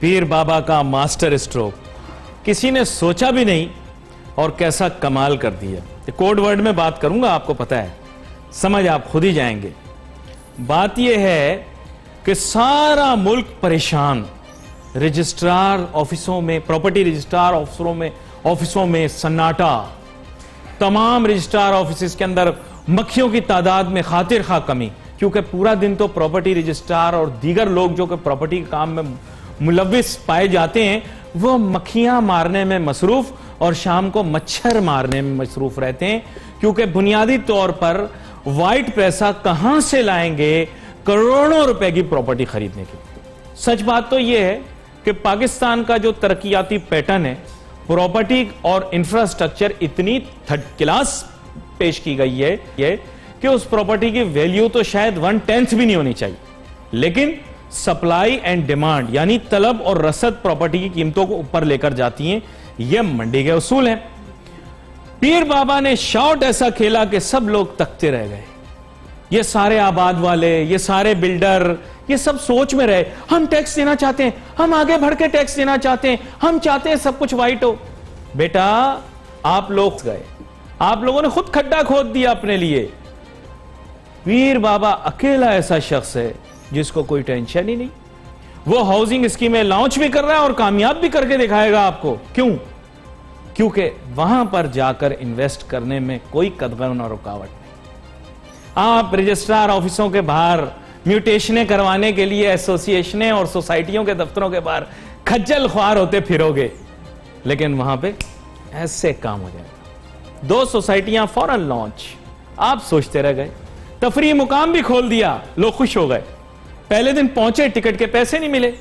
पीर बाबा का master stroke किसी ने सोचा भी नहीं और कैसा कमाल कर दिया। कोड वर्ड में बात करूंगा, आपको पता है, समझ आप खुद ही जाएंगे। बात यह है कि सारा मुल्क परेशान, रजिस्ट्रार ऑफिसों में, प्रॉपर्टी रजिस्ट्रार ऑफिसों में सन्नाटा, तमाम रजिस्ट्रार ऑफिस के अंदर मक्खियों की तादाद में खातिर खा कमी, क्योंकि पूरा दिन तो प्रॉपर्टी रजिस्ट्रार और दीगर लोग जो कि प्रॉपर्टी के काम में मुलविस पाए जाते हैं वो मक्खियां मारने में मसरूफ और शाम को मच्छर मारने में मसरूफ रहते हैं, क्योंकि बुनियादी तौर पर वाइट पैसा कहां से लाएंगे करोड़ों रुपए की प्रॉपर्टी खरीदने की। सच बात तो यह है कि पाकिस्तान का जो तरक्याती पैटर्न है, प्रॉपर्टी और इंफ्रास्ट्रक्चर इतनी थर्ड क्लास पेश की गई है कि उस प्रॉपर्टी की वैल्यू तो शायद 1/10 भी नहीं होनी चाहिए, लेकिन सप्लाई एंड डिमांड यानी तलब और रसद प्रॉपर्टी की कीमतों को ऊपर लेकर जाती हैं। यह मंडी के उसूल हैं। पीर बाबा ने शॉट ऐसा खेला कि सब लोग तकते रह गए। ये सारे आबाद वाले, ये सारे बिल्डर, ये सब सोच में रहे, हम टैक्स देना चाहते हैं, हम आगे बढ़ के टैक्स देना चाहते हैं, हम चाहते हैं सब कुछ वाइट हो। बेटा आप लोग गए, आप लोगों ने खुद खड्डा खोद दिया अपने लिए। पीर बाबा अकेला ऐसा शख्स है जिसको कोई टेंशन ही नहीं। वो हाउसिंग स्कीमें लॉन्च भी कर रहा है और कामयाब भी करके दिखाएगा आपको। क्यों? क्योंकि वहां पर जाकर इन्वेस्ट करने में कोई कदम और रुकावट नहीं। आप रजिस्ट्रार ऑफिसों के बाहर म्यूटेशनें करवाने के लिए एसोसिएशनें और सोसाइटियों के दफ्तरों के बाहर खज्जल ख्वार होते फिरोगे, लेकिन वहां पे ऐसे काम हो जाएगा। 2 सोसाइटियां फौरन लॉन्च, आप सोचते रह गए। तफरी मुकाम भी खोल दिया, लोग खुश हो गए। पहले दिन पहुंचे, टिकट के पैसे नहीं मिले।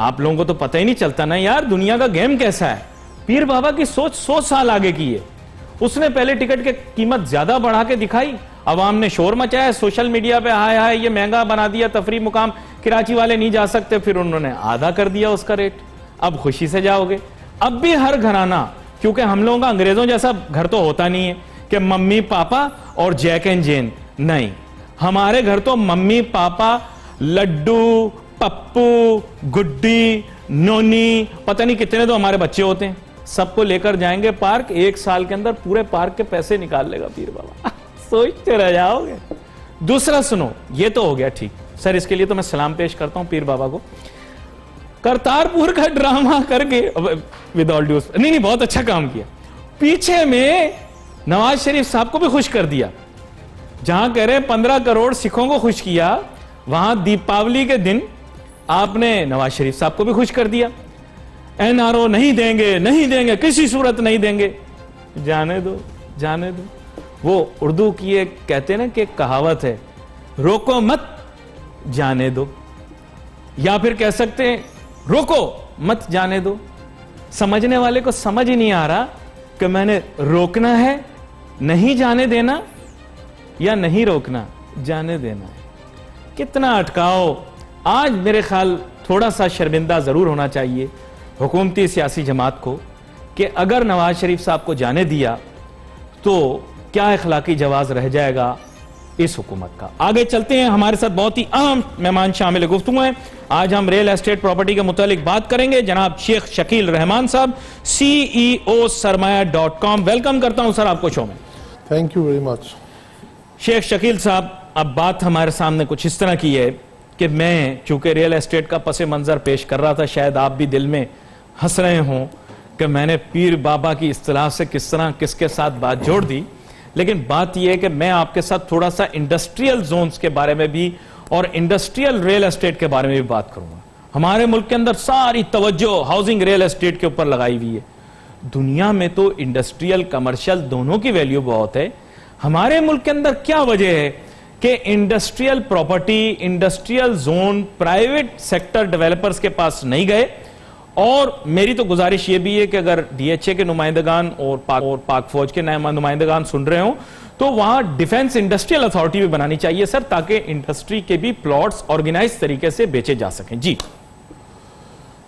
आप लोगों को तो पता ही नहीं चलता ना यार दुनिया का गेम कैसा है। पीर बाबा की सोच 100 साल आगे की है। उसने पहले टिकट की कीमत ज्यादा बढ़ा के दिखाई, अवाम ने शोर मचाया, सोशल मीडिया पे हाय हाय ये महंगा बना दिया, तफरी मुकाम कराची वाले नहीं जा सकते, फिर उन्होंने आधा कर दिया उसका रेट। अब खुशी से जाओगे। अब भी हर घराना, क्योंकि हम लोगों का अंग्रेजों जैसा घर तो होता नहीं है कि मम्मी पापा और जैक एंड जेन, नहीं, हमारे घर तो मम्मी पापा, लड्डू, पप्पू, गुड्डी, नोनी, पता नहीं कितने तो हमारे बच्चे होते हैं, सबको लेकर जाएंगे पार्क। 1 साल के अंदर पूरे पार्क के पैसे निकाल लेगा पीर बाबा। सोचते रह जाओगे। दूसरा सुनो, ये तो हो गया ठीक सर, इसके लिए तो मैं सलाम पेश करता हूं पीर बाबा को। करतारपुर का ड्रामा करके विद ऑल ड्यू, नहीं बहुत अच्छा काम किया। पीछे में नवाज शरीफ साहब को भी खुश कर दिया। जहां कह रहे 15 करोड़ सिखों को खुश किया, वहां दीपावली के दिन आपने नवाज शरीफ साहब को भी खुश कर दिया। एनआरओ नहीं देंगे, नहीं देंगे, किसी सूरत नहीं देंगे। जाने दो, जाने दो। वो उर्दू की एक कहते ना कि कहावत है, रोको मत जाने दो, या फिर कह सकते हैं रोको मत जाने दो। समझने वाले को समझ ही नहीं आ रहा कि मैंने रोकना है, नहीं जाने देना, या नहीं रोकना, जाने देना है। कितना अटकाओ। आज मेरे ख्याल थोड़ा सा शर्मिंदा जरूर होना चाहिए हुकूमती सियासी जमात को कि अगर नवाज शरीफ साहब को जाने दिया तो क्या इखलाकी जवाज रह जाएगा इस हुकूमत का। आगे चलते हैं, हमारे साथ बहुत ही अहम मेहमान शामिल गुफ्तगू हैं। आज हम रियल एस्टेट प्रॉपर्टी के मुतालिक बात करेंगे। जनाब शेख शकील रहमान साहब, CEO सरमाया.com। वेलकम करता हूं सर आपको शो में। Thank you very much. Sheikh Shakeel साहब, अब बात हमारे सामने कुछ इस तरह की है कि मैं चूंकि रियल एस्टेट का पस मंजर पेश कर रहा था, शायद आप भी दिल में हंस रहे हों कि मैंने पीर बाबा की इस्तिलाह से किस तरह किसके साथ बात जोड़ दी, लेकिन बात यह है कि मैं आपके साथ थोड़ा सा इंडस्ट्रियल जोन्स के बारे में भी और इंडस्ट्रियल रियल एस्टेट के बारे में भी बात करूंगा। हमारे मुल्क के अंदर सारी तवज्जो हाउसिंग रियल एस्टेट के ऊपर लगाई हुई है। दुनिया में तो इंडस्ट्रियल कमर्शियल दोनों की वैल्यू बहुत है। हमारे मुल्क के अंदर क्या वजह है कि industrial property, industrial zone private sector developers के पास नहीं गए? और मेरी तो गुजारिश ये भी है कि अगर DHA के नुमाइंदगान और पाक फौज के नुमाइंदगान सुन रहे हो तो वहां डिफेंस इंडस्ट्रियल अथॉरिटी भी बनानी चाहिए सर, ताकि इंडस्ट्री के भी प्लॉट्स ऑर्गेनाइज तरीके से बेचे जा सकें। जी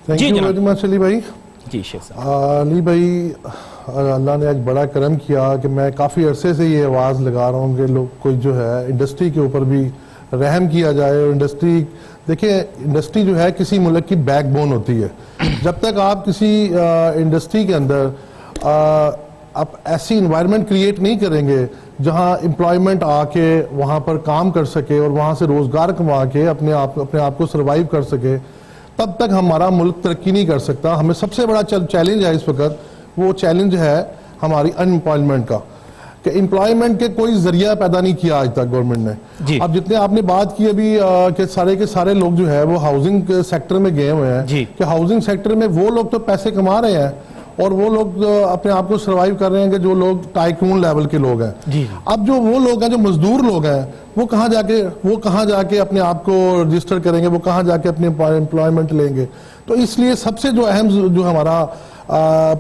thank you very much Ali भाई। जी शेख साहब। अली भाई, अल्लाह ने आज बड़ा करम किया कि मैं काफ़ी अरसे से ये आवाज़ लगा रहा हूँ कि लोग कोई जो है इंडस्ट्री के ऊपर भी रहम किया जाए और इंडस्ट्री देखिए, इंडस्ट्री जो है किसी मुल्क की बैकबोन होती है। जब तक आप किसी इंडस्ट्री के अंदर आप ऐसी इन्वायरमेंट क्रिएट नहीं करेंगे जहां एम्प्लॉयमेंट आके वहां पर काम कर सके और वहां से रोजगार कमा के अपने आप को सर्वाइव कर सके, तब तक हमारा मुल्क तरक्की नहीं कर सकता। हमें सबसे बड़ा चैलेंज है इस वक्त, वो चैलेंज है हमारी अनएम्प्लॉयमेंट का, कि एम्प्लॉयमेंट के कोई जरिया पैदा नहीं किया आज तक गवर्नमेंट ने। अब जितने आपने बात की अभी कि सारे के सारे लोग जो है वो हाउसिंग सेक्टर में गए हुए हैं, कि हाउसिंग सेक्टर में वो लोग तो पैसे कमा रहे हैं और वो लोग अपने आप को सर्वाइव कर रहे हैं कि जो लोग टाइकून लेवल के लोग हैं। अब जो वो लोग हैं, जो मजदूर लोग हैं, वो कहाँ जाके अपने आप को रजिस्टर करेंगे, वो कहाँ जाके अपने एम्प्लॉयमेंट लेंगे। तो इसलिए सबसे जो अहम जो हमारा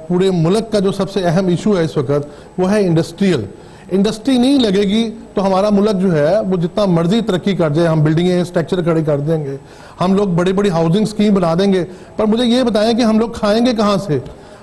पूरे मुल्क का जो सबसे अहम इशू है इस वक्त, वो है इंडस्ट्रियल। इंडस्ट्री नहीं लगेगी तो हमारा मुल्क जो है वो जितना मर्जी तरक्की कर जाए, हम बिल्डिंगें स्ट्रक्चर खड़े कर देंगे, हम लोग बड़ी बड़ी हाउसिंग स्कीम बना देंगे, पर मुझे ये बताएं कि हम लोग खाएंगे कहाँ से,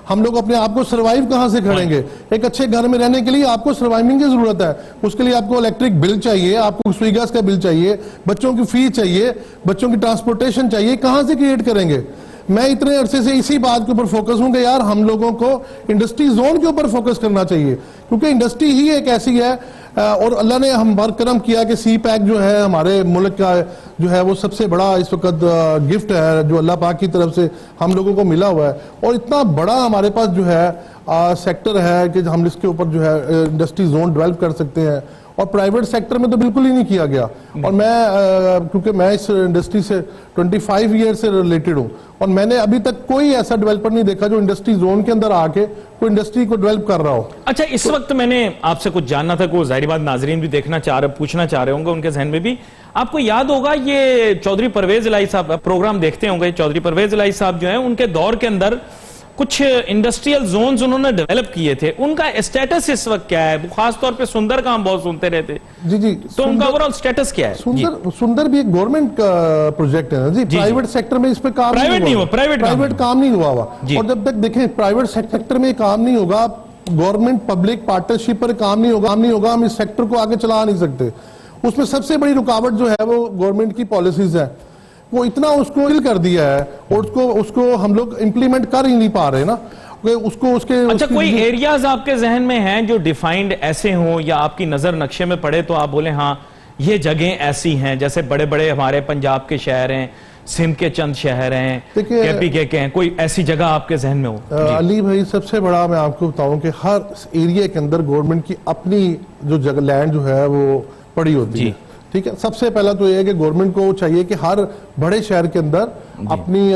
हम लोग अपने आप को सर्वाइव कहां से करेंगे। एक अच्छे घर में रहने के लिए आपको सर्वाइविंग की जरूरत है, उसके लिए आपको इलेक्ट्रिक बिल चाहिए, आपको रसोई गैस का बिल चाहिए, बच्चों की फीस चाहिए, बच्चों की ट्रांसपोर्टेशन चाहिए, कहां से क्रिएट करेंगे। मैं इतने अरसे से इसी बात के ऊपर फोकस हूं कि यार हम लोगों को इंडस्ट्री जोन के ऊपर फोकस करना चाहिए, क्योंकि इंडस्ट्री ही एक ऐसी है। और अल्लाह ने हम पर करम किया कि सी पैक जो है हमारे मुल्क का जो है वो सबसे बड़ा इस वक्त गिफ्ट है जो अल्लाह पाक की तरफ से हम लोगों को मिला हुआ है। और इतना बड़ा हमारे पास जो है सेक्टर है कि हम इसके ऊपर जो है इंडस्ट्री जोन डेवलप कर सकते हैं, और प्राइवेट सेक्टर में तो बिल्कुल ही नहीं किया गया। और मैं क्योंकि मैं इस इंडस्ट्री से 25 ईयर से रिलेटेड हूँ, और मैंने अभी तक कोई ऐसा डेवलपर नहीं देखा जो इंडस्ट्री जोन के अंदर आके कोई इंडस्ट्री को डेवलप कर रहा हो। अच्छा, इस वक्त मैंने आपसे कुछ जानना था, को जाहिर बात नाजरीन भी पूछना चाह रहे होंगे, उनके जहन में भी। आपको याद होगा ये चौधरी परवेज इलाही साहब प्रोग्राम देखते होंगे, चौधरी परवेज इलाही साहब जो है उनके दौर के अंदर कुछ इंडस्ट्रियल जोन्स उन्होंने डेवलप किए थे, उनका स्टेटस इस वक्त क्या है? खासतौर पे सुंदर का हम बहुत सुनते रहते। जी तो उनका ओवरऑल स्टेटस क्या है? सुंदर भी एक गवर्नमेंट का प्रोजेक्ट है ना जी, प्राइवेट सेक्टर में इस पे काम नहीं हुआ, प्राइवेट काम नहीं हुआ। और जब तक देखें प्राइवेट सेक्टर में काम नहीं होगा, गवर्नमेंट पब्लिक पार्टनरशिप पर काम नहीं होगा, हम इस सेक्टर को आगे चला नहीं सकते। उसमें सबसे बड़ी रुकावट जो है वो गवर्नमेंट की पॉलिसीज है, वो इतना उसको हिल कर दिया है और उसको हम लोग इंप्लीमेंट कर ही नहीं पा रहे ना उसको उसके। अच्छा, कोई एरियाज आपके जहन में हैं जो डिफाइंड ऐसे हों या आपकी नजर नक्शे में पड़े तो आप बोले हाँ ये जगह ऐसी हैं, जैसे बड़े बड़े हमारे पंजाब के शहर हैं, सिंध के चंद शहर हैं, केपी के हैं, कोई ऐसी जगह आपके जहन में हो? अली भाई, सबसे बड़ा मैं आपको बताऊं कि हर एरिया के अंदर गवर्नमेंट की अपनी जो जगह लैंड जो है वो पड़ी होती है। ठीक है, सबसे पहला तो ये है कि गवर्नमेंट को चाहिए कि हर बड़े शहर के अंदर अपनी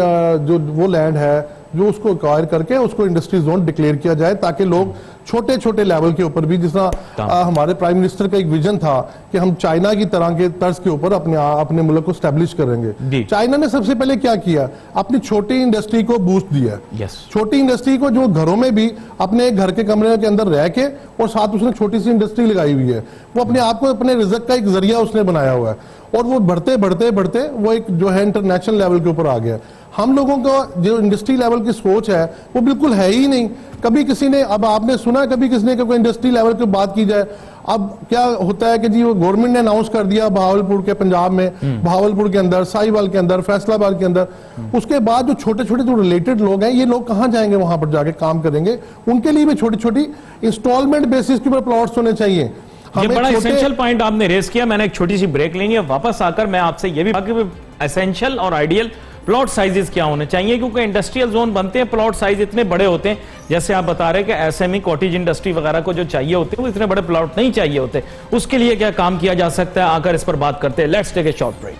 जो वो लैंड है जो उसको एक्वायर करके उसको इंडस्ट्री जोन डिक्लेयर किया जाए, ताकि लोग छोटे छोटे लेवल के ऊपर भी, जिस तरह हमारे प्राइम मिनिस्टर का एक विजन था कि हम चाइना की तरह के तर्ज के ऊपर अपने मुल्क को स्टैब्लिश करेंगे। चाइना ने सबसे पहले क्या किया, अपनी छोटी इंडस्ट्री को बूस्ट दिया। छोटी इंडस्ट्री को जो घरों में भी अपने घर के कमरे के अंदर रह के और साथ उसने छोटी सी इंडस्ट्री लगाई हुई है, वो अपने आप को अपने रिजक का एक जरिया उसने बनाया हुआ है, और वो बढ़ते बढ़ते बढ़ते वो एक जो है इंटरनेशनल लेवल के ऊपर आ गया। हम लोगों का जो इंडस्ट्री लेवल की सोच है वो बिल्कुल है ही नहीं। कभी किसी ने, अब आपने सुना कभी किसी ने कोई इंडस्ट्री लेवल की बात की जाए? अब क्या होता है कि जी वो गवर्नमेंट ने अनाउंस कर दिया भावलपुर के, पंजाब में भावलपुर के अंदर, साहिवाल के अंदर, फैसलाबाद के अंदर, उसके बाद जो छोटे छोटे जो रिलेटेड लोग हैं ये लोग कहाँ जाएंगे, वहां पर जाके काम करेंगे? उनके लिए भी छोटी छोटी इंस्टॉलमेंट बेसिस के ऊपर प्लॉट्स होने चाहिए। ये बड़ा एसेंशियल पॉइंट आपने रेस किया। मैंने एक छोटी सी ब्रेक लेनी है, वापस आकर मैं आपसे ये भी एसेंशियल और आइडियल प्लॉट साइजेस क्या होने चाहिए, क्योंकि इंडस्ट्रियल जोन बनते हैं, प्लॉट साइज इतने बड़े होते हैं, जैसे आप बता रहे हैं कि एसएमई कॉटेज इंडस्ट्री वगैरह को जो चाहिए होते हैं वो इतने बड़े प्लॉट नहीं चाहिए होते। उसके लिए क्या काम किया जा सकता है, आकर इस पर बात करते हैं। Let's take a short break.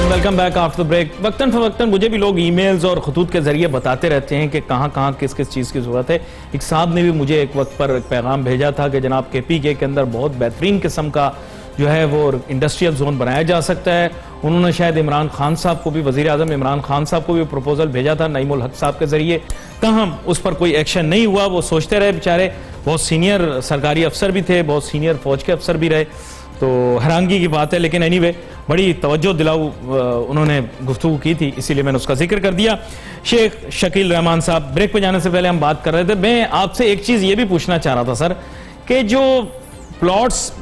Welcome back after break. वक्तन फवक्तन मुझे भी लोग ईमेल्स और खतूत के जरिए बताते रहते हैं कि कहाँ कहाँ किस किस चीज़ की ज़रूरत है। एक साहब ने भी मुझे एक वक्त पर एक पैगाम भेजा था कि जनाब KPK के अंदर बहुत बेहतरीन किस्म का जो है वो इंडस्ट्रियल जोन बनाया जा सकता है। उन्होंने शायद इमरान खान साहब को भी, वज़ीर आज़म इमरान खान साहब को भी प्रपोजल भेजा था नईमुल हक साहब के जरिए। कहाँ उस पर कोई एक्शन नहीं हुआ, वो सोचते रहे बेचारे। बहुत सीनियर सरकारी अफसर भी थे, बहुत सीनियर फौज के अफसर भी रहे, तो हैरानगी की बात है। लेकिन एनीवे बड़ी तवज्जो दिलाऊ उन्होंने गुफ्तगू की थी, इसीलिए मैंने उसका जिक्र कर दिया। शेख शकील रहमान साहब, ब्रेक पे जाने से पहले हम बात कर रहे थे, मैं आपसे एक चीज़ ये भी पूछना चाह रहा था सर कि जो प्लॉट्स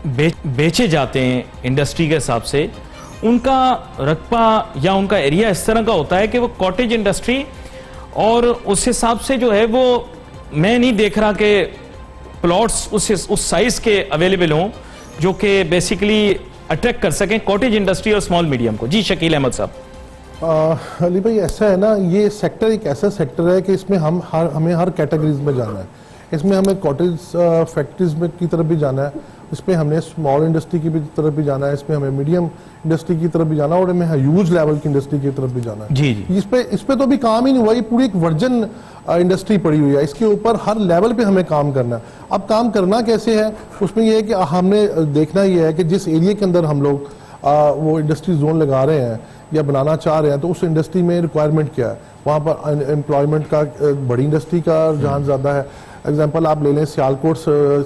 बेचे जाते हैं इंडस्ट्री के हिसाब से, उनका रकबा या उनका एरिया इस तरह का होता है कि वो कॉटेज इंडस्ट्री, और उस हिसाब से जो है वो मैं नहीं देख रहा कि प्लॉट्स उस साइज के अवेलेबल हों जो कि बेसिकली अट्रैक्ट कर सकें कॉटेज इंडस्ट्री और स्मॉल मीडियम को। जी शकील अहमद साहब। अली भाई, ऐसा है ना, ये सेक्टर एक ऐसा सेक्टर है कि इसमें हमें हर कैटेगरीज में जाना है। इसमें हमें कॉटेज फैक्ट्रीज में की तरफ भी जाना है, इसमें हमने स्मॉल इंडस्ट्री की भी तरफ भी जाना है, इसमें हमें मीडियम इंडस्ट्री की तरफ भी जाना है, और हमें ह्यूज लेवल की इंडस्ट्री की तरफ भी जाना है। जी जी। इस पे तो अभी काम ही नहीं हुआ, ये पूरी एक वर्जन इंडस्ट्री पड़ी हुई है, इसके ऊपर हर लेवल पे हमें काम करना है। अब काम करना कैसे है, उसमें यह है कि हमने देखना ये है कि जिस एरिया के अंदर हम लोग वो इंडस्ट्री जोन लगा रहे हैं या बनाना चाह रहे हैं, तो उस इंडस्ट्री में रिक्वायरमेंट क्या है, वहाँ पर एम्प्लॉयमेंट का बड़ी इंडस्ट्री का रुझान ज़्यादा है। एग्जाम्पल आप ले लें सियालकोट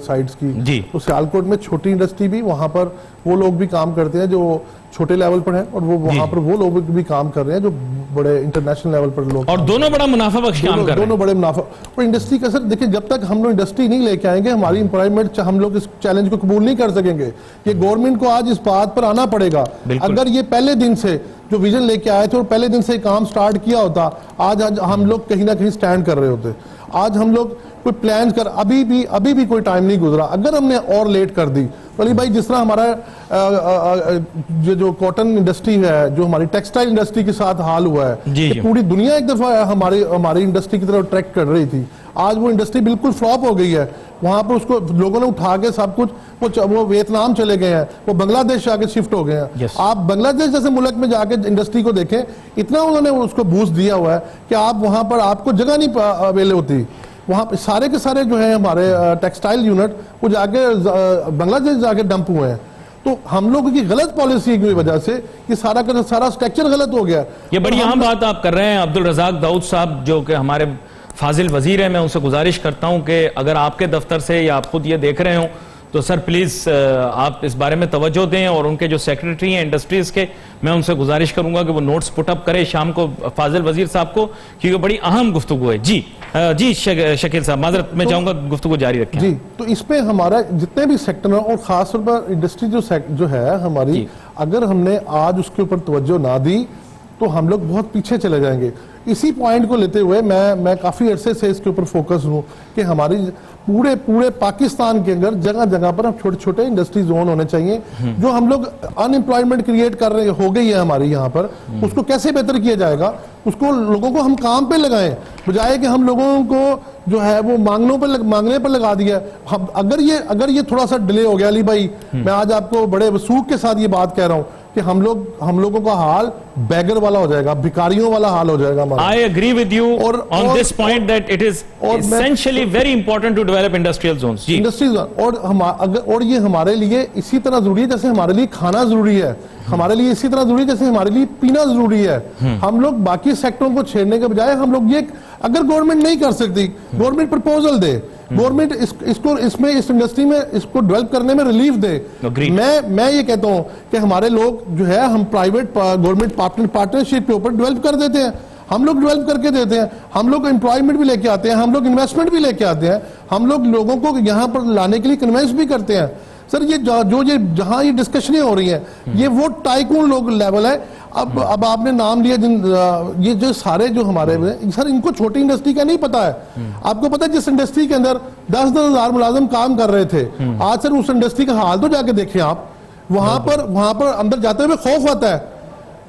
साइड्स की जी, तो सियालकोट में छोटी इंडस्ट्री भी, वहाँ पर वो लोग भी काम करते हैं जो छोटे लेवल पर है, और वो वहाँ पर वो लोग भी काम कर रहे हैं जो बड़े इंटरनेशनल लेवल पर लोग, और दोनों बड़ा मुनाफा बख्श काम कर रहे हैं, दोनों बड़े मुनाफा। और इंडस्ट्री का सर देखिए, जब तक हम लोग इंडस्ट्री नहीं लेके आएंगे, हमारी एम्प्लॉयमेंट, हम लोग इस चैलेंज को कबूल नहीं कर सकेंगे। ये गवर्नमेंट को आज इस बात पर आना पड़ेगा। अगर ये पहले दिन से जो विजन लेके आए थे और पहले दिन से काम स्टार्ट किया होता, आज हम लोग कहीं ना कहीं स्टैंड कर रहे होते। आज हम लोग कोई प्लान कर, अभी भी कोई टाइम नहीं गुजरा। अगर हमने और लेट कर दी, तो भाई जिस तरह हमारा जो कॉटन इंडस्ट्री है, जो हमारी टेक्सटाइल इंडस्ट्री के साथ हाल हुआ है कि पूरी दुनिया एक दफा हमारी इंडस्ट्री की तरफ अट्रैक्ट कर रही थी, आज वो इंडस्ट्री बिल्कुल फ्लॉप हो गई है। वहां पर उसको लोगों ने उठा के सब कुछ वो वियतनाम चले गए हैं, वो बांग्लादेश आके शिफ्ट हो गए हैं। आप बांग्लादेश जैसे मुल्क में जाके इंडस्ट्री को देखें, इतना उन्होंने उसको बूस्ट दिया हुआ है कि आप वहां पर आपको जगह नहीं अवेलेबल होती। वहाँ पे सारे के सारे जो है हमारे टेक्सटाइल यूनिट वो जाके बांग्लादेश जाके डंप हुए हैं। तो हम लोगों की गलत पॉलिसी की वजह से ये सारा स्ट्रक्चर गलत हो गया। ये बड़ी अहम बात आप कर रहे हैं। अब्दुल रज़ाक दाऊद साहब जो कि हमारे फाजिल वजीर हैं, मैं उनसे गुजारिश करता हूं कि अगर आपके दफ्तर से या आप खुद ये देख रहे हो तो सर प्लीज आप इस बारे में तवज्जो दें, और उनके जो सेक्रेटरी हैं इंडस्ट्रीज के, मैं उनसे गुजारिश करूंगा कि वो नोट्स पुटअप करें शाम को फाजिल वजीर साहब को, क्योंकि बड़ी अहम गुफ्तगू है। जी शकील साहब, माजरत मैं चाहूंगा गुफ्तगू जारी रखें। जी, तो इसमें हमारा जितने भी सेक्टर हैं और खासतौर पर इंडस्ट्री जो है हमारी, अगर हमने आज उसके ऊपर तवज्जो ना दी तो हम लोग बहुत पीछे चले जाएंगे। इसी पॉइंट को लेते हुए मैं काफी अरसे से इसके ऊपर फोकस हूँ कि हमारी पूरे पाकिस्तान के अंदर जगह जगह पर छोटे छोटे इंडस्ट्री जोन होने चाहिए। जो हम लोग अनएम्प्लॉयमेंट क्रिएट कर रहे हो गई है हमारी यहाँ पर, उसको कैसे बेहतर किया जाएगा, उसको लोगों को हम काम पे लगाएं, बजाय कि हम लोगों को जो है वो मांगने पर लगा दिया। हम अगर ये थोड़ा सा डिले हो गया अली भाई, मैं आज आपको बड़े वसूख के साथ ये बात कह रहा हूँ कि हम लोगों का हाल बैगर वाला हो जाएगा, भिखारियों वाला हाल हो जाएगा हमारा। I agree with you on this point that it is essentially very important to develop industrial zones. जी। इंडस्ट्रीज और ये हमारे लिए इसी तरह जरूरी है जैसे हमारे लिए खाना जरूरी है, हमारे लिए इसी तरह जरूरी है जैसे हमारे लिए पीना जरूरी है। हम लोग बाकी सेक्टरों को छेड़ने के बजाय हम लोग ये, अगर गवर्नमेंट नहीं कर सकती, गवर्नमेंट प्रपोजल दे, गवर्नमेंट इस इंडस्ट्री में इसको डेवलप करने में रिलीफ दे। मैं ये कहता हूं कि हमारे लोग जो है हम प्राइवेट गवर्नमेंट पार्टनरशिप के ऊपर डेवलप कर देते हैं, हम लोग डेवलप करके देते हैं, हम लोग एम्प्लॉयमेंट भी लेके आते हैं, हम लोग इन्वेस्टमेंट भी लेके आते हैं, हम लोग लोगों को यहाँ पर लाने के लिए कन्विंस भी करते हैं। सर ये जहां ये डिस्कशनें हो रही हैं, ये वो टाइकून लोग लेवल है। अब आपने नाम लिया ये जो सारे जो हमारे सर, इनको छोटी इंडस्ट्री का नहीं पता है। आपको पता है जिस इंडस्ट्री के अंदर 10-10 हजार मुलाजिम काम कर रहे थे, आज सर उस इंडस्ट्री का हाल तो जाके देखें आप, वहां पर अंदर जाते हुए खौफ आता है।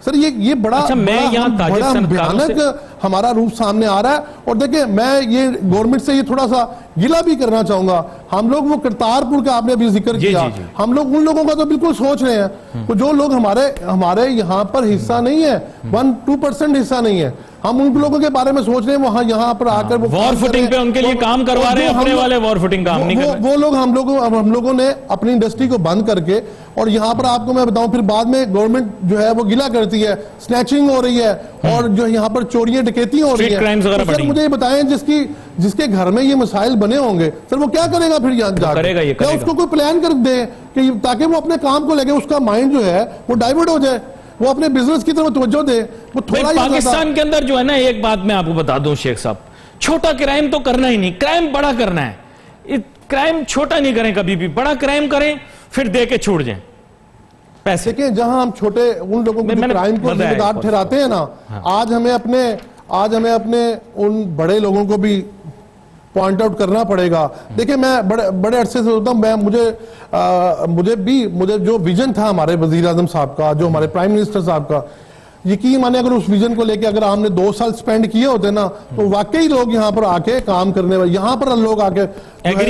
सर ये बड़ा भयानक हमारा रूप सामने आ रहा है। और देखिए, मैं ये गवर्नमेंट से ये थोड़ा सा गिला भी करना चाहूंगा। हम लोग वो करतारपुर का आपने अभी जिक्र किया, हम लोग उन लोगों का तो बिल्कुल सोच रहे हैं, तो जो लोग हमारे यहाँ पर हिस्सा नहीं है, 1-2% हिस्सा नहीं है, हम उन लोगों के बारे में सोच रहे हैं वहां यहाँ पर आकर वो वॉर फुटिंग पे उनके लिए काम करवा रहे हैं, अपने वाले वॉर फुटिंग काम नहीं कर रहे। वो लोग हम लोगों ने अपनी इंडस्ट्री को बंद करके, और यहाँ पर आपको मैं बताऊं फिर बाद में गवर्नमेंट जो है वो गिला करती है, स्नैचिंग हो रही है और जो यहाँ पर चोरियां डकैतियां हो रही है। तो सर मुझे ये बताएं, जिसके घर में ये मसाइल बने होंगे सर वो क्या करेगा फिर यहाँ जाकर? क्या उसको कोई प्लान कर दे कि ताकि वो अपने काम को लेके उसका माइंड जो है वो डाइवर्ट हो जाए, वो अपने बिजनेस की तरफ तवज्जो दे। वो थोड़ा पाकिस्तान के अंदर जो है ना, एक बात मैं आपको बता दूं शेख साहब, छोटा क्राइम तो करना ही नहीं, क्राइम बड़ा करना है। क्राइम छोटा नहीं करें कभी भी, बड़ा क्राइम करें फिर दे के छूट जाए पैसे के। जहां हम छोटे उन लोगों को क्राइम को जिम्मेदार ठहराते हैं ना, आज हमें अपने उन बड़े लोगों को भी पॉइंट आउट करना पड़ेगा। देखिए मैं बड़े अरसे से होता हूं, मुझे जो विजन था हमारे वजीर आजम साहब का, जो हमारे प्राइम मिनिस्टर साहब का, यकीन माने अगर उस विजन को लेके अगर हमने 2 साल स्पेंड किए होते ना, तो वाकई लोग यहाँ पर आके काम करने वाले, यहाँ पर लोग आके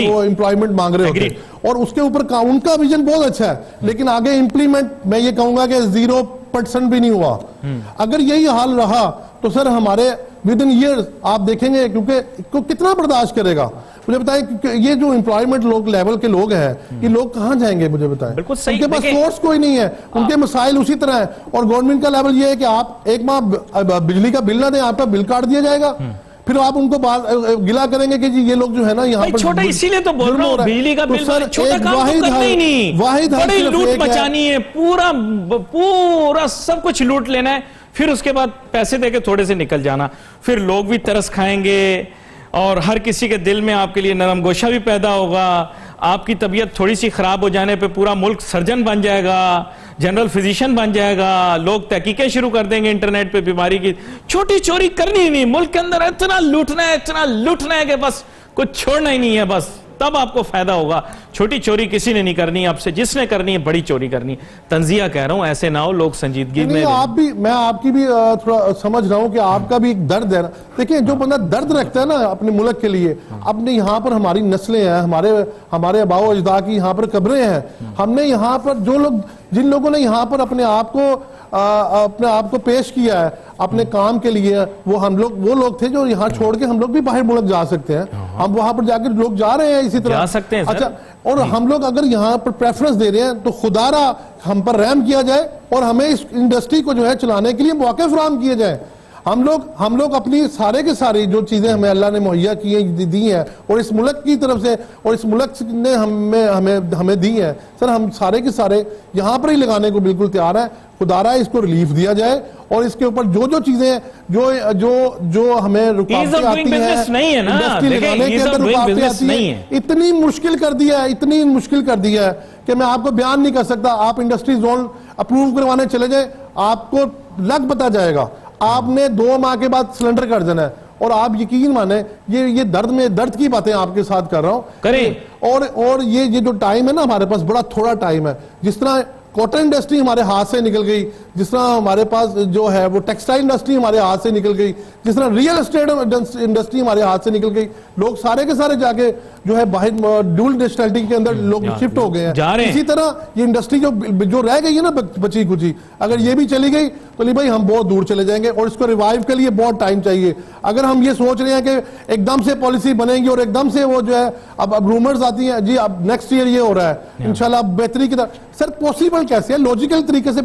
वो एम्प्लॉयमेंट मांग रहे होते। और उसके ऊपर उनका विजन बहुत अच्छा है, लेकिन आगे इंप्लीमेंट मैं ये कहूंगा कि 0% भी नहीं हुआ। अगर यही हाल रहा तो सर हमारे विद इन ईयर आप देखेंगे, क्योंकि कितना बर्दाश्त करेगा। मुझे बताएं ये जो एम्प्लॉयमेंट लेवल के लोग हैं, ये लोग कहां जाएंगे? मुझे बताएं, उनके पास सोर्स कोई नहीं है, उनके मसाइल उसी तरह है। और गवर्नमेंट का लेवल ये है कि आप एक माह बिजली का बिल ना दें, आपका बिल काट दिया जाएगा, फिर आप उनको गिला करेंगे कि जी ये लोग जो है ना यहाँ पर छोटा, इसीलिए तो बोल रहा हूँ बिजली का बिल छोटा काम तो करना ही नहीं, बड़ी लूट मचानी है, पूरा सब कुछ लूट लेना है, फिर उसके बाद पैसे देके थोड़े से निकल जाना। फिर लोग भी तरस खाएंगे और हर किसी के दिल में आपके लिए नरम गोशा भी पैदा होगा। आपकी तबीयत थोड़ी सी खराब हो जाने पे पूरा मुल्क सर्जन बन जाएगा, जनरल फिजिशियन बन जाएगा, लोग तहकीकें शुरू कर देंगे इंटरनेट पे बीमारी की। छोटी चोरी करनी ही नहीं, मुल्क के अंदर इतना लूटना है कि बस कुछ छोड़ना ही नहीं है, बस तब आपको फायदा होगा। छोटी चोरी किसी ने नहीं करनी, आपसे जिसने करनी है बड़ी चोरी करनी। तंजिया कह रहा हूं, ऐसे ना हो, लोग संजीदगी में। मैं आपकी भी थोड़ा समझ रहा हूं कि आपका भी एक दर्द है। देखिए जो बंदा दर्द रखता है ना अपने मुल्क के लिए, अपने यहाँ पर हमारी नस्लें हैं, हमारे आबाओ अजदा की यहाँ पर कब्रें हैं, हमने यहाँ पर जिन लोगों ने यहाँ पर अपने आप को पेश किया है अपने काम के लिए, वो लोग थे जो यहाँ छोड़ के हम लोग भी बाहर मुल्क जा सकते हैं। हम वहां पर जाकर लोग जा रहे हैं इसी तरह जा सकते हैं। अच्छा, और हम लोग अगर यहाँ पर प्रेफरेंस दे रहे हैं तो खुदारा हम पर रहम किया जाए और हमें इस इंडस्ट्री को जो है चलाने के लिए मौके फराहम किए जाए। हम लोग अपनी सारे के सारी जो चीजें हमें अल्लाह ने मुहैया की दी हैं और इस मुल्क की तरफ से और इस मुल्क ने हमें दी है, सर हम सारे के सारे यहाँ पर ही लगाने को बिल्कुल तैयार है। खुदारा इसको रिलीफ दिया जाए और इसके ऊपर जो चीजें जो हमें रुकावटें आती हैं, नहीं है ना, इंडस्ट्री लगाने के अंदर रुकावटें आती हैं, इतनी मुश्किल कर दिया है कि मैं आपको बयान नहीं कर सकता। आप इंडस्ट्री जोन अप्रूव करवाने चले जाए, आपको लग पता जाएगा, आपने 2 माह के बाद सिलेंडर कर देना है। और आप यकीन माने ये दर्द की बातें आपके साथ कर रहा हूं करें। और ये जो टाइम है ना हमारे पास बड़ा थोड़ा टाइम है। जिस तरह कॉटन इंडस्ट्री हमारे हाथ से निकल गई, जिस तरह हमारे पास जो है वो टेक्सटाइल इंडस्ट्री हमारे हाथ से निकल गई, जिस तरह रियल एस्टेट इंडस्ट्री हमारे हाथ से निकल गई, लोग सारे के सारे जाके जो है बाहर ड्यूल नेशनलिटी के अंदर लोग शिफ्ट हो गए हैं। इसी तरह ये इंडस्ट्री जो रह गई है ना बची कुची, अगर ये भी चली गई तो भाई हम बहुत दूर चले जाएंगे और इसको रिवाइव के लिए बहुत टाइम चाहिए। अगर हम ये सोच रहे हैं कि एकदम से पॉलिसी बनेगी और एकदम से वो जो है अब रूमर्स आती हैं जी अब नेक्स्ट ईयर ये हो रहा है इंशाल्लाह बेहतरी की तरह, सर पॉसिबल कैसे है? लॉजिकल तरीके से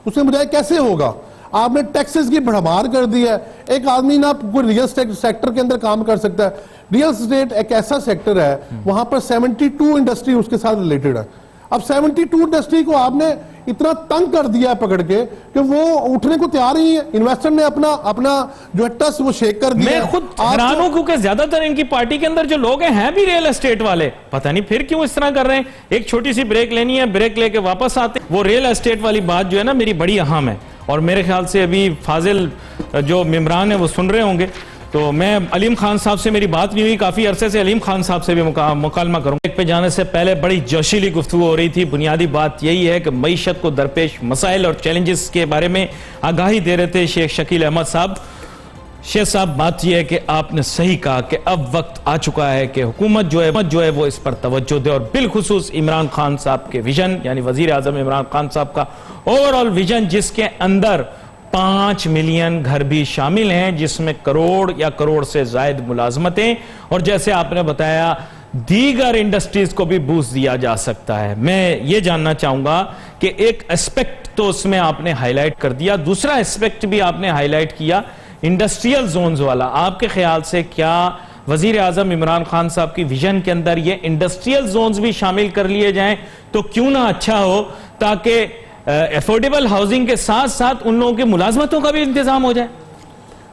उसमें मुझे कैसे होगा? आपने टैक्सेस की भड़मार कर दी है। एक आदमी ना कोई रियल एस्टेट सेक्टर के अंदर काम कर सकता है। रियल एस्टेट एक ऐसा सेक्टर है वहां पर 72 इंडस्ट्री उसके साथ रिलेटेड है। अब 72 इंडस्ट्री को आपने इतना तंग कर दिया है पकड़ के कि वो उठने को तैयार ही है। इन्वेस्टर ने अपना जो है टस वो शेक कर दिया। मैं खुद हैरान हूं क्योंकि ज्यादातर इनकी पार्टी के अंदर जो लोग हैं भी रियल एस्टेट वाले, पता नहीं फिर क्यों इस तरह कर रहे हैं। एक छोटी सी ब्रेक लेनी है, ब्रेक लेके वापस आते। वो रियल एस्टेट वाली बात जो है ना मेरी बड़ी अहम है और मेरे ख्याल से अभी फाजिल जो मेम्बरान है वो सुन रहे होंगे। तो मैं अलीम खान साहब से मेरी बात नहीं हुई काफी अरसे से, अलीम खान साहब से भी मुकालमा करूंगा। एक पे जाने से पहले बड़ी जोशीली गुफ्तगू हो रही थी। बुनियादी बात यही है कि मईशत को दरपेश मसाइल और चैलेंजेस के बारे में आगाही दे रहे थे शेख शकील अहमद साहब। शेख साहब बात यह है कि आपने सही कहा कि अब वक्त आ चुका है कि हुकूमत जो है वो इस पर तवज्जो दे और बिलखुसूस इमरान खान साहब के विजन यानी वजीर आजम इमरान खान साहब का ओवरऑल विजन, जिसके अंदर 5 मिलियन घर भी शामिल हैं, जिसमें करोड़ या करोड़ से ज्यादा मुलाजमतें, और जैसे आपने बताया दीगर इंडस्ट्रीज को भी बूस्ट दिया जा सकता है। मैं ये जानना चाहूंगा कि एक एस्पेक्ट तो उसमें आपने हाईलाइट कर दिया, दूसरा एस्पेक्ट भी आपने हाईलाइट किया इंडस्ट्रियल जोन्स वाला। आपके ख्याल से क्या वजीर आजम इमरान खान साहब की विजन के अंदर ये इंडस्ट्रियल जोन्स भी शामिल कर लिए जाएं तो क्यों ना अच्छा हो, ताकि अफोर्डेबल हाउसिंग के साथ साथ उन लोगों की मुलाजमतों का भी इंतजाम हो जाए?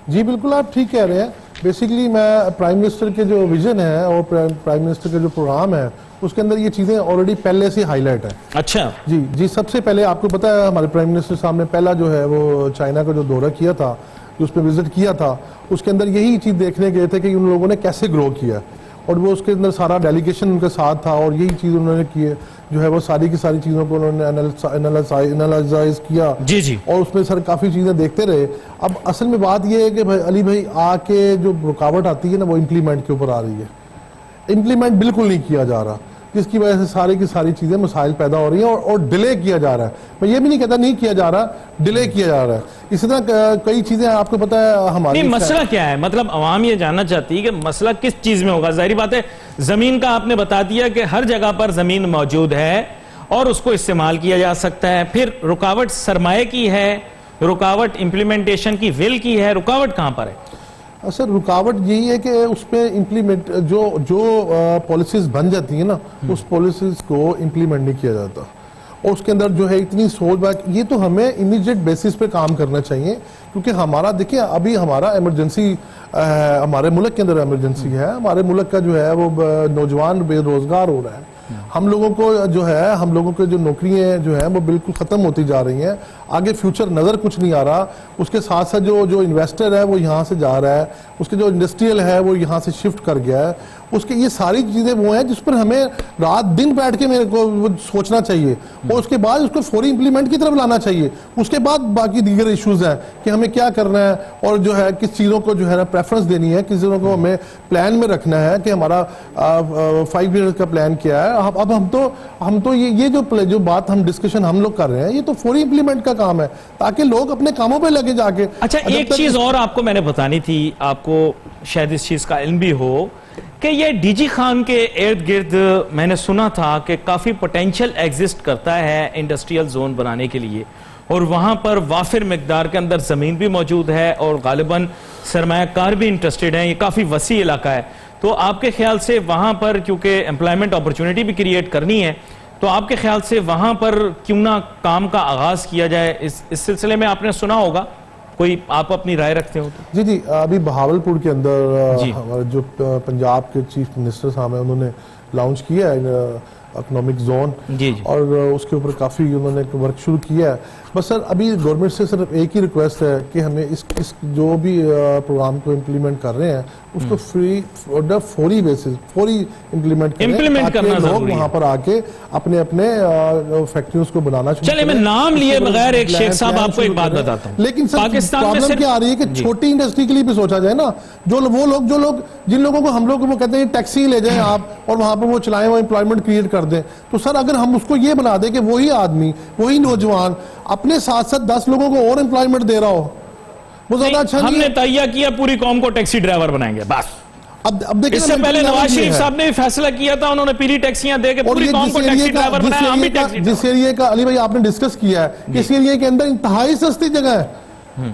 जी बिल्कुल, आप ठीक कह रहे हैं। बेसिकली मैं प्राइम मिनिस्टर के जो विजन है और प्राइम मिनिस्टर का जो प्रोग्राम है उसके अंदर ये चीज़ें ऑलरेडी पहले से हाईलाइट है। अच्छा जी जी, सबसे पहले आपको पता है हमारे प्राइम मिनिस्टर साहब ने पहला जो है वो चाइना का जो दौरा किया था, जो उसमें विजिट किया था, उसके अंदर यही चीज़ देखने गए थे कि उन लोगों ने कैसे ग्रो किया, और वो उसके अंदर सारा डेलीगेशन उनके साथ था और यही चीज़ उन्होंने की है, जो है वो सारी की सारी चीज़ों को उन्होंने एनालाइज किया। जी जी, और उसमें सर काफ़ी चीज़ें देखते रहे। अब असल में बात यह है कि भाई अली भाई आके जो रुकावट आती है ना वो इम्प्लीमेंट के ऊपर आ रही है। इम्प्लीमेंट बिल्कुल नहीं किया जा रहा, जिसकी वजह से सारी की सारी चीज़ें मसाइल पैदा हो रही हैं और डिले किया जा रहा है। मैं ये भी नहीं कहता नहीं किया जा रहा, डिले किया जा रहा है। इसी तरह कई चीज़ें आपको पता है हमारी। नहीं, मसला क्या है? मतलब अवाम ये जानना चाहती है कि मसला किस चीज़ में होगा। जाहिर बात है ज़मीन का आपने बता दिया कि हर जगह पर ज़मीन मौजूद है और उसको इस्तेमाल किया जा सकता है। फिर रुकावट सरमाए की है, रुकावट इंप्लीमेंटेशन की विल की है, रुकावट कहां पर है? सर रुकावट यही है कि उसमें इम्प्लीमेंट जो पॉलिसीज बन जाती है ना उस पॉलिसीज को इम्प्लीमेंट नहीं किया जाता, और उसके अंदर जो है इतनी सोच बात, ये तो हमें इमीडिएट बेसिस पे काम करना चाहिए। क्योंकि हमारा देखिए अभी हमारा इमरजेंसी, हमारे मुल्क के अंदर इमरजेंसी है। हमारे मुल्क का जो है वो नौजवान बेरोजगार हो रहा है। हम लोगों को जो है, हम लोगों के जो नौकरियां जो है वो बिल्कुल ख़त्म होती जा रही हैं। आगे फ्यूचर नज़र कुछ नहीं आ रहा। उसके साथ साथ जो इन्वेस्टर है वो यहाँ से जा रहा है, उसके जो इंडस्ट्रियल है वो यहाँ से शिफ्ट कर गया है। उसके ये सारी चीज़ें वो हैं जिस पर हमें रात दिन बैठ के मेरे को वो सोचना चाहिए और उसके बाद उसको फौरी इंप्लीमेंट की तरफ लाना चाहिए। उसके बाद बाकी दीगर इश्यूज हैं कि हमें क्या करना है और जो है किस चीज़ों को जो है ना प्रेफरेंस देनी है, किस चीज़ों को हमें प्लान में रखना है कि हमारा 5 ईयर का प्लान क्या है। अब हम तो ये जो बात हम डिस्कशन हम लोग कर रहे हैं ये तो फौरी इंप्लीमेंट का काम है ताकि लोग अपने कामों पे लगे जाके। अच्छा, एक चीज और आपको मैंने बतानी थी, आपको शायद इस चीज का इल्म भी हो कि ये डीजी खान के इर्द गिर्द मैंने सुना था कि काफी पोटेंशियल एग्जिस्ट करता है इंडस्ट्रियल जोन बनाने के लिए, और वहां पर वाफिर मिकदार के अंदर जमीन भी मौजूद है और गालिबन सरमायाकार भी इंटरेस्टेड हैं। ये काफी वसी इलाका है। तो आपके ख्याल से वहां पर, क्योंकि एम्प्लॉयमेंट अपॉर्चुनिटी भी क्रिएट करनी है, तो आपके ख्याल से वहां पर क्यों ना काम का आगाज किया जाए? इस सिलसिले में आपने सुना होगा, कोई आप अपनी राय रखते हो तो? जी, अभी बहावलपुर के अंदर हमारे जो पंजाब के चीफ मिनिस्टर साहब हैं उन्होंने लॉन्च किया है इकोनॉमिक जोन, और उसके ऊपर काफ़ी उन्होंने वर्क शुरू किया है। बस सर अभी गवर्नमेंट से सिर्फ एक ही रिक्वेस्ट है कि हमें इस जो भी प्रोग्राम को इम्प्लीमेंट कर रहे हैं उसको फौरी बेसिस फौरी इम्प्लीमेंट करना, लोग वहाँ पर आके अपने फैक्ट्रियों को बनाना शुरू। चलिए, मैं नाम लिए बगैर एक शेख साहब आपको एक बात बताता हूँ। लेकिन सर प्रॉब्लम क्या आ रही है कि छोटी इंडस्ट्री के लिए भी सोचा जाए ना, जो लोग जिन लोगों को हम लोग वो कहते हैं टैक्सी ले जाएं आप और वहाँ पर वो चलाएं, वो एम्प्लॉयमेंट क्रिएट कर दें। तो सर अगर हम उसको ये बना दें कि वही आदमी, वही नौजवान अपने साथ साथ 10 लोगों को और एम्प्लॉयमेंट दे रहा हो, वो ज्यादा अच्छा नहीं है। हमने तैयार किया पूरी कौम को टैक्सी ड्राइवर बनाएंगे बस। अब देखिए, इससे पहले नवाज शरीफ साहब ने भी फैसला किया था, उन्होंने पीली टैक्सियां देके पूरी कौम को टैक्सी ड्राइवर बनाया। हम भी टैक्सी, जिस एरिया का अली भाई आपने डिस्कस किया है, इस एरिया के अंदर इंतहाई सस्ती जगह है।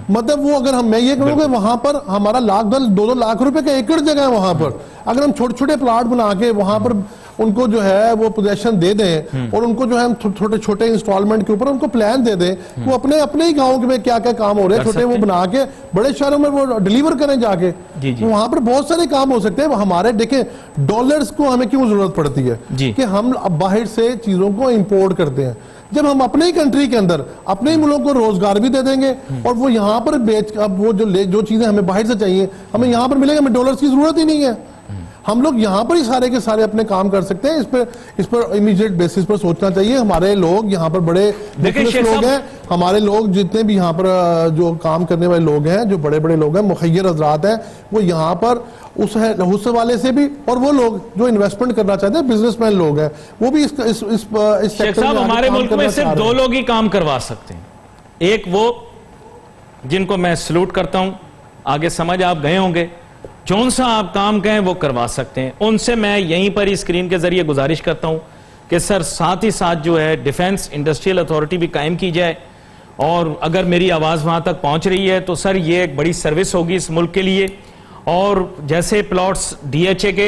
मतलब वो अगर मैं ये कहूँ कि वहां पर हमारा 1-2 लाख रुपए का एकड़ जगह है, वहां पर अगर हम छोटे छोटे प्लाट बना के वहां पर उनको जो है वो पोजेशन दे दें और उनको जो है छोटे छोटे इंस्टॉलमेंट के ऊपर उनको प्लान दे दें, वो अपने ही गांव में क्या क्या काम हो रहे हैं छोटे वो बना के बड़े शहरों में वो डिलीवर करें जाके। तो वहां पर बहुत सारे काम हो सकते हैं। हमारे देखें डॉलर्स को हमें क्यों जरूरत पड़ती है कि हम अब बाहर से चीजों को इंपोर्ट करते हैं, जब हम अपने ही कंट्री के अंदर अपने ही मुल्कों को रोजगार भी दे देंगे और वो यहाँ पर बेच, अब वो जो चीजें हमें बाहर से चाहिए हमें यहाँ पर मिलेगा, हमें डॉलर्स की जरूरत ही नहीं है। हम लोग यहाँ पर ही सारे के सारे अपने काम कर सकते हैं। इस पर इमीडिएट बेसिस पर सोचना चाहिए। हमारे लोग यहाँ पर बड़े लोग हैं, हमारे लोग जितने भी यहाँ पर जो काम करने वाले लोग हैं, जो बड़े बड़े लोग हैं, मुखय्यर हजरात हैं, वो यहाँ पर उस वाले से भी, और वो लोग जो इन्वेस्टमेंट करना चाहते हैं, बिजनेसमैन लोग हैं, वो भी इस सेक्टर में हमारे मुल्क में सिर्फ 2 लोग ही काम करवा सकते हैं। एक वो जिनको मैं सलूट करता हूं, आगे समझ आप गए होंगे, जौन सा आप काम कहें वो करवा सकते हैं। उनसे मैं यहीं पर ही स्क्रीन के जरिए गुजारिश करता हूं कि सर साथ ही साथ जो है डिफेंस इंडस्ट्रियल अथॉरिटी भी कायम की जाए, और अगर मेरी आवाज वहां तक पहुंच रही है तो सर ये एक बड़ी सर्विस होगी इस मुल्क के लिए। और जैसे प्लॉट्स डीएचए के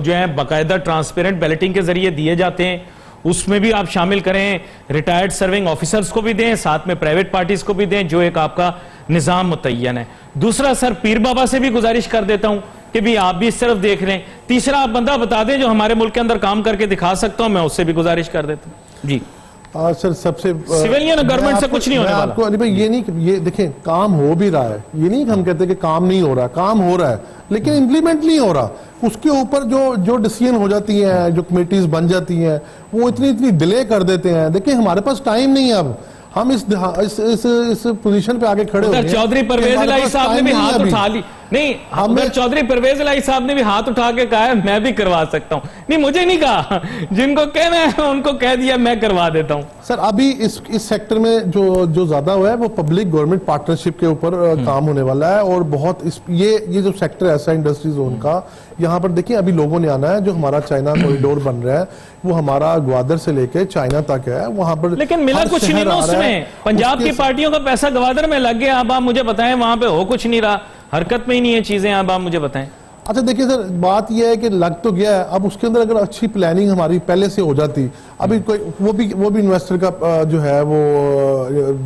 जो है बाकायदा ट्रांसपेरेंट बैलेटिंग के जरिए दिए जाते हैं, उसमें भी आप शामिल करें, रिटायर्ड सर्विंग ऑफिसर्स को भी दें, साथ में प्राइवेट पार्टीज को भी दें, जो एक आपका निजाम मुतय्यन है। दूसरा सर पीर बाबा से भी गुजारिश कर देता हूं कि भी आप भी इस तरफ देख रहे हैं। तीसरा आप बंदा बता दें जो हमारे मुल्क के अंदर काम करके दिखा सकता हूं, मैं उससे भी गुजारिश कर देता हूं जी। सर सबसे सिविलियन गवर्नमेंट से कुछ नहीं होने वाला। आपको अली भाई ये नहीं, ये देखें काम हो भी रहा है, ये नहीं कि हम कहते कि काम नहीं हो रहा, काम हो रहा है लेकिन इम्प्लीमेंट नहीं हो रहा। उसके ऊपर जो डिसीजन हो जाती हैं, जो कमेटीज बन जाती हैं, वो इतनी डिले कर देते हैं। देखिए हमारे पास टाइम नहीं है, अब हम इस पोजीशन पे आगे खड़े हो गए। चौधरी परवेज इलाही साहब ने भी हाथ उठा ली, नहीं हमें चौधरी परवेज इलाही साहब ने भी हाथ उठा के कहा है मैं भी करवा सकता हूं। नहीं मुझे नहीं कहा, जिनको कहना है उनको कह दिया मैं करवा देता हूं। सर अभी इस सेक्टर में जो ज्यादा हुआ है वो पब्लिक गवर्नमेंट पार्टनरशिप के ऊपर काम होने वाला है। और बहुत ये जो सेक्टर ऐसा इंडस्ट्री जोन का, यहाँ पर देखिए अभी लोगों ने आना है। जो हमारा चाइना कॉरिडोर बन रहा है वो हमारा ग्वादर से लेके चाइना तक है, वहां पर लेकिन मिला कुछ नहीं ना उसमें। पंजाब की पार्टियों का पैसा ग्वादर में लग गया, अब आप मुझे बताएं वहां पे हो कुछ नहीं रहा, हरकत में ही नहीं है चीजें, अब आप मुझे बताएं। अच्छा देखिए सर बात यह है कि लग तो गया है, अब उसके अंदर अगर अच्छी प्लानिंग हमारी पहले से हो जाती, अभी कोई वो भी इन्वेस्टर का जो है वो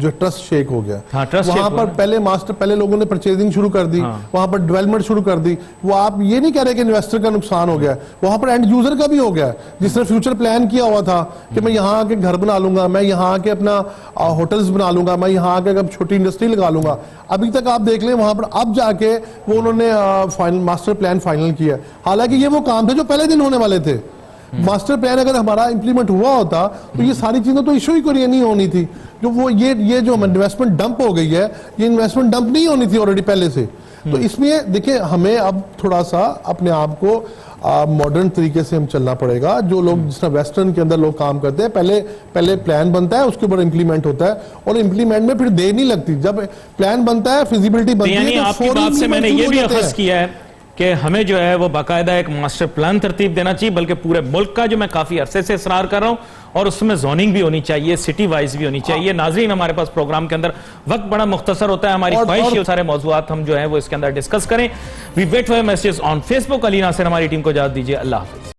जो ट्रस्ट शेक हो गया। हाँ, वहां पर पहले लोगों ने परचेजिंग शुरू कर दी। हाँ। वहां पर डेवलपमेंट शुरू कर दी। वो आप ये नहीं कह रहे कि इन्वेस्टर का नुकसान हो गया, वहां पर एंड यूजर का भी हो गया, जिसने फ्यूचर प्लान किया हुआ था कि मैं यहाँ आके घर बना लूंगा, मैं यहाँ आके अपना होटल्स बना लूंगा, मैं यहाँ आके छोटी इंडस्ट्री लगा लूंगा। अभी तक आप देख लें वहां पर अब जाके वो उन्होंने मास्टर प्लान फाइनल किया। हालांकि ये वो काम थे जो पहले दिन होने वाले थे। मास्टर प्लान अगर हमारा इंप्लीमेंट हुआ होता तो ये सारी चीजें तो इशू ही कोई नहीं होनी थी। जो वो ये जो इन्वेस्टमेंट डंप हो गई है, ये इन्वेस्टमेंट डंप नहीं होनी थी ऑलरेडी पहले से। तो इसमें देखिए हमें अब थोड़ा सा अपने आप को मॉडर्न तरीके से हम चलना पड़ेगा। जो लोग जिस तरह वेस्टर्न के अंदर लोग काम करते हैं, पहले प्लान बनता है, उसके ऊपर इंप्लीमेंट होता है, और इंप्लीमेंट में फिर देर नहीं लगती। जब प्लान बनता है, फिजिबिलिटी बनती है, तो आपकी बात से मैंने ये भी अखज़ किया है कि हमें जो है वो बाकायदा एक मास्टर प्लान तरतीब देना चाहिए, बल्कि पूरे मुल्क का, जो मैं काफी अरसे से इसरार कर रहा हूं, और उसमें जोनिंग भी होनी चाहिए, सिटी वाइज भी होनी चाहिए। नाजरीन हमारे पास प्रोग्राम के अंदर वक्त बड़ा मुख्तसर होता है, हमारी ख्वाहिश है सारे मौजूआत हम जो है वो इसके अंदर डिस्कस करें। We wait for messages on Facebook. Ali Nasir हमारी टीम को इजाजत दीजिए, अल्लाह हाफिज।